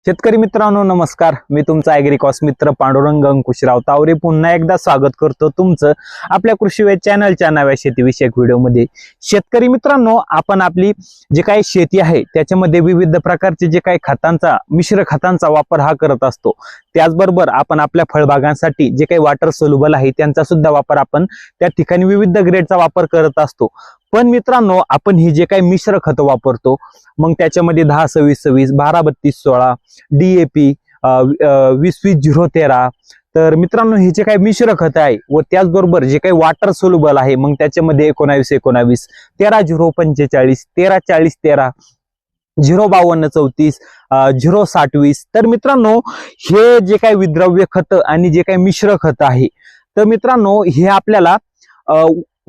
शेतकरी मित्रांनो नमस्कार. मी तुमचा ॲग्रिकॉस मित्र पांडुरंग अंकुशराव तावरे पुन्हा एकदा स्वागत करतो तुमचं आपल्या कृषीवेद चॅनलच्या नव्या शेतीविषयक व्हिडिओमध्ये. शेतकरी मित्रांनो, आपण आपली जे काही शेती आहे त्याच्यामध्ये विविध प्रकारचे जे काही खतांचा मिश्र खतांचा वापर हा करत असतो. त्याचबरोबर आपण आपल्या फळबागांसाठी जे काही वॉटर सोल्युबल आहे त्यांचा सुद्धा वापर आपण त्या ठिकाणी विविध ग्रेडचा वापर करत असतो. पण मित्रांनो, आपण ही जे काही मिश्र खत वापरतो मग त्याच्यामध्ये 10-26-26, 12-32-16, DAP, 20-20-0-13, तर मित्रांनो हे जे काही मिश्र खत आहे व त्याचबरोबर जे काही वॉटर सोल्युबल आहे मग त्याच्यामध्ये 19-19, 13-0-45, 13-40-13, 0-52-34, 0-60-20. तर मित्रांनो, हे जे काही विद्रव्य खत आणि जे काही मिश्र खत आहे तर मित्रांनो हे आपल्याला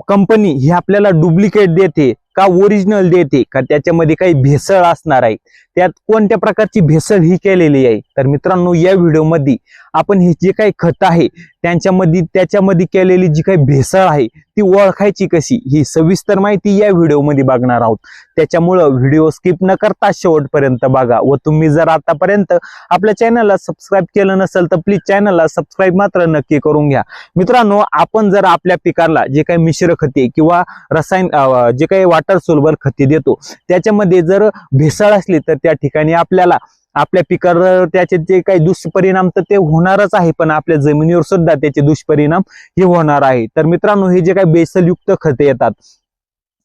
कंपनी ही आपल्याला डुप्लिकेट देते का ओरिजिनल देते का त्याच्यामध्ये काही भेसळ असणार आहे, त्यात कोणत्या प्रकारची भेसळ ही केलेली आहे. तर मित्रांनो, या व्हिडिओमध्ये आपण हे जे काही खत आहे त्याच्यामध्ये केलेली जी काही भेसळ आहे ती ओळखायची कशी ही सविस्तर माहिती या व्हिडिओमध्ये बघणार आहोत. त्याच्यामुळं व्हिडिओ स्किप न करता शेवटपर्यंत बघा. व तुम्ही जर आतापर्यंत आपल्या चॅनलला सबस्क्राईब केलं नसेल तर प्लीज चॅनलला सबस्क्राईब मात्र नक्की करून घ्या. मित्रांनो, आपण जर आपल्या पिकाला जे काही मिश्र खते किंवा रसायन जे काही वॉटर सोल्युबल खते देतो त्याच्यामध्ये जर भेसळ असली तर त्या ठिकाणी आपल्याला आपल्या पिकावर त्याचे जे काही दुष्परिणाम तर ते होणारच आहे, पण आपल्या जमिनीवर सुद्धा त्याचे दुष्परिणाम हे होणार आहे. तर मित्रांनो, हे जे काही भेसळयुक्त खते येतात,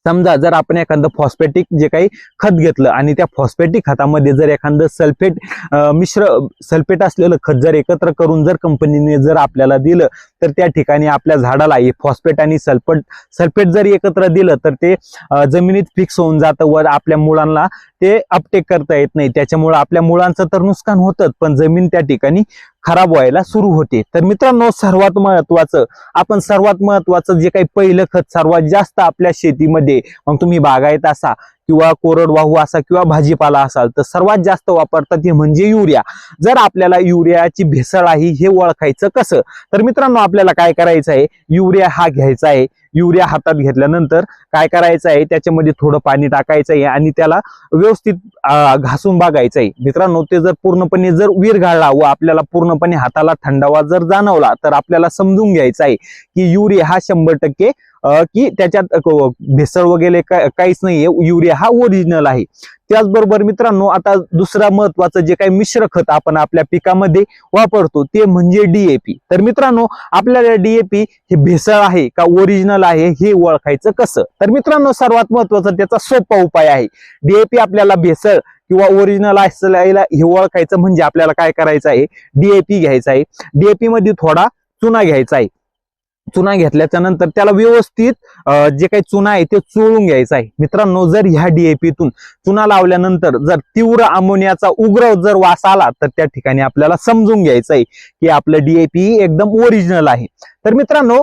समजा जर आपण एखादं फॉस्फेटिक जे काही खत घेतलं आणि त्या फॉस्फेटिक खतामध्ये जर एखादं सल्फेट असलेलं खत जर एकत्र करून जर कंपनीने जर आपल्याला दिलं तर त्या ठिकाणी आपल्या झाडाला हे फॉस्फेट आणि सल्फेट जर एकत्र दिलं तर ते जमिनीत फिक्स होऊन जातं व आपल्या मुळांना ते अपटेक करता येत नाही. त्याच्यामुळे आपल्या मुळांचं तर नुकसान होतच, पण जमीन त्या ठिकाणी खराब व्हायला सुरू होते. तर मित्रांनो, सर्वात महत्वाचं जे काही पहिलं खत सर्वात जास्त आपल्या शेतीमध्ये, मग तुम्ही बागायत असा किंवा कोरडवाहू असा किंवा भाजीपाला असाल तर सर्वात जास्त वापरतात ते म्हणजे युरिया. जर आपल्याला युरियाची भेसळ आहे हे ओळखायचं कसं, तर मित्रांनो आपल्याला काय करायचं आहे, युरिया हा घ्यायचा आहे. युरिया हातात घेतल्यानंतर काय करायचं आहे, त्याच्यामध्ये थोडं पाणी टाकायचं आहे आणि त्याला व्यवस्थित घासून बघायचं आहे. मित्रांनो, ते जर पूर्णपणे जर विरघळला व आपल्याला पूर्णपणे हाताला थंडावा जर जाणवला तर आपल्याला समजून घ्यायचं आहे की युरिया हा 100% की त्याच्यात भेसळ वगैरे काहीच नाहीये, युरिया हा ओरिजिनल आहे. त्याचबरोबर मित्रांनो, आता दुसरा महत्वाचं जे काही मिश्र खत आपण आपल्या पिकामध्ये वापरतो ते म्हणजे DAP. तर मित्रांनो, आपल्याला DAP हे भेसळ आहे का ओरिजिनल आहे हे ओळखायचं कसं, तर मित्रांनो सर्वात महत्वाचा त्याचा सोपा उपाय आहे. DAP आपल्याला भेसळ किंवा ओरिजिनल असलेला हे ओळखायचं म्हणजे आपल्याला काय करायचं आहे, DAP घ्यायचा आहे. DAP मध्ये थोडा चुना घ्यायचा आहे. चुना घेतल्याच्या नंतर त्याला व्यवस्थित जे काही चुना आहे ते चोळून घ्यायचा आहे. मित्रांनो, जर ह्या DAP-तून चुना लावल्यानंतर जर तीव्र अमोनियाचा उग्र जर वास आला तर त्या ठिकाणी आपल्याला समजून घ्यायचं आहे की आपलं DAP एकदम ओरिजिनल आहे. तर मित्रांनो,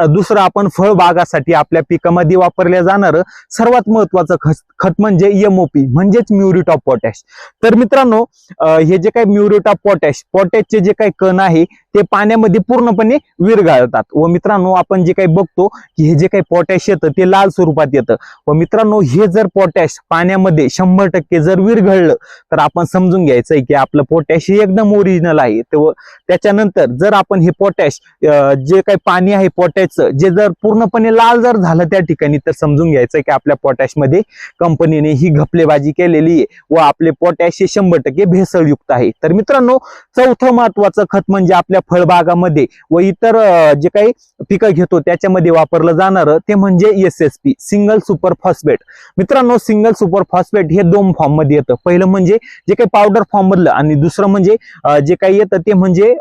दुसरं आपण फळबागासाठी आपल्या पिकामध्ये वापरल्या जाणार सर्वात महत्वाचं खत म्हणजे MOP म्हणजेच म्युरेट ऑफ पोटॅश. तर मित्रांनो, हे जे काही म्युरेट ऑफ पोटॅशचे जे काही कण आहे ते पाण्यामध्ये पूर्णपणे विरघळतात. व मित्रांनो, आपण जे काही बघतो की हे जे काही पोटॅश येतं ते लाल स्वरूपात येतं. व मित्रांनो, हे जर पोटॅश पाण्यामध्ये 100% जर विरघळलं तर आपण समजून घ्यायचंय की आपलं पोटॅश हे एकदम ओरिजिनल आहे. त्याच्यानंतर जर आपण हे पोटॅश जे काही पाणी आहे पोटॅशचं जे जर पूर्णपणे लाल जर झालं त्या ठिकाणी तर समजून घ्यायचं की आपल्या पोटॅश मध्ये कंपनीने ही घपलेबाजी केलेली आहे व आपले पोटॅश हे 100% भेसळयुक्त आहे. तर मित्रांनो, चौथं महत्वाचं खत म्हणजे आपल्या फळबागामध्ये व इतर जे काही पिकं घेतो त्याच्यामध्ये वापरलं जाणार ते म्हणजे SSP सिंगल सुपर फॉस्फेट. मित्रांनो, सिंगल सुपर फॉस्फेट हे 2 फॉर्म मध्ये येतं. पहिलं म्हणजे जे काही पावडर फॉर्म मधलं आणि दुसरं म्हणजे जे काही येतं ते म्हणजे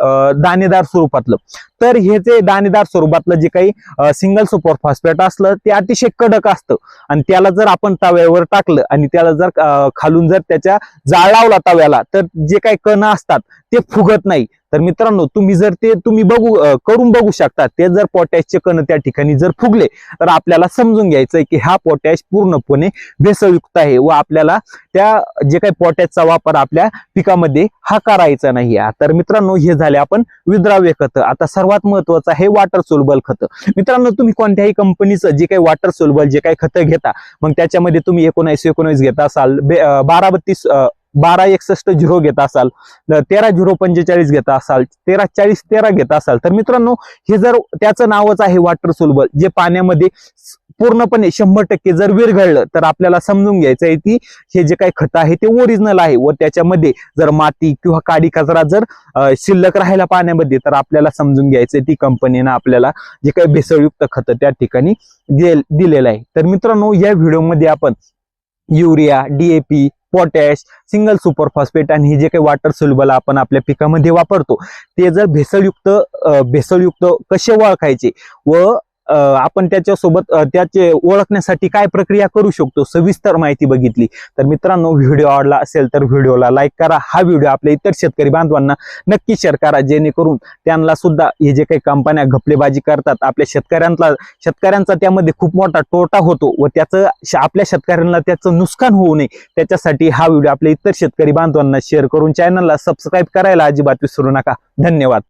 दाणेदार स्वरूपातलं. तर हे जे दाणेदार स्वरूपातलं जे काही सिंगल सुपर फॉस्फेट असलं ते अतिशय कडक असतं आणि त्याला जर आपण तव्यावर टाकलं आणि त्याला जर खालून जर त्याच्या जाळ लावला तव्याला तर जे काही कण असतात ते फुगत नाही. तर मित्रांनो, तुम्ही करून बघू शकता. ते जर पोटॅशचे कण त्या ठिकाणी जर फुगले तर आपल्याला समजून घ्यायचंय की हा पोटॅश पूर्णपणे भेसळयुक्त आहे व आपल्याला त्या जे काही पोटॅशचा वापर आपल्या पिकामध्ये हा करायचा नाही. तर मित्रांनो, हे झाले आपण विद्राव्य खत. आता सर्वात महत्वाचं आहे वॉटर सोल्युबल खत. मित्रांनो, तुम्ही कोणत्याही कंपनीचं जे काही वॉटर सोल्युबल जे काही खत घेता मग त्याच्यामध्ये तुम्ही 19-19 घेता असाल, 1261 घेत असाल, 13-045 घेत असाल, 13-40-13 घेत असाल, तर मित्रांनो हे जर त्याचं नावच आहे वॉटर सोल्युबल, जे पाण्यामध्ये पूर्णपणे 100% जर विरघळलं तर आपल्याला समजून घ्यायचं आहे की हे जे काही खत आहे ते ओरिजिनल आहे, व त्याच्यामध्ये जर माती किंवा काडी कचरा जर शिल्लक राहिला पाण्यामध्ये तर आपल्याला समजून घ्यायचंय ती कंपनीनं आपल्याला जे काही भेसळयुक्त खत त्या ठिकाणी दिलेलं आहे. तर मित्रांनो या व्हिडिओमध्ये आपण urea, DAP, potash, single super phosphate आणि हे जे काही वॉटर सोल्युबल आपण आपल्या पिकामध्ये वापरतो ते जर भेसळयुक्त कसे ओळखायचे व आपण त्याच्यासोबत त्याचे ओळखण्यासाठी काय प्रक्रिया करू शकतो सविस्तर माहिती बघितली. तर मित्रांनो व्हिडिओ आवडला असेल तर व्हिडिओला लाईक करा. हा व्हिडिओ आपल्या इतर शेतकरी बांधवांना नक्की शेअर करा, जेणेकरून त्यांना सुद्धा हे जे काही कंपन्या घपलेबाजी करतात आपल्या शेतकऱ्यांचा त्यामध्ये खूप मोठा तोटा होतो व त्याचं आपल्या शेतकऱ्यांना त्याचं नुकसान होऊ नये त्याच्यासाठी हा व्हिडिओ आपल्या इतर शेतकरी बांधवांना शेअर करून चॅनलला सबस्क्राईब करायला अजिबात विसरू नका. धन्यवाद.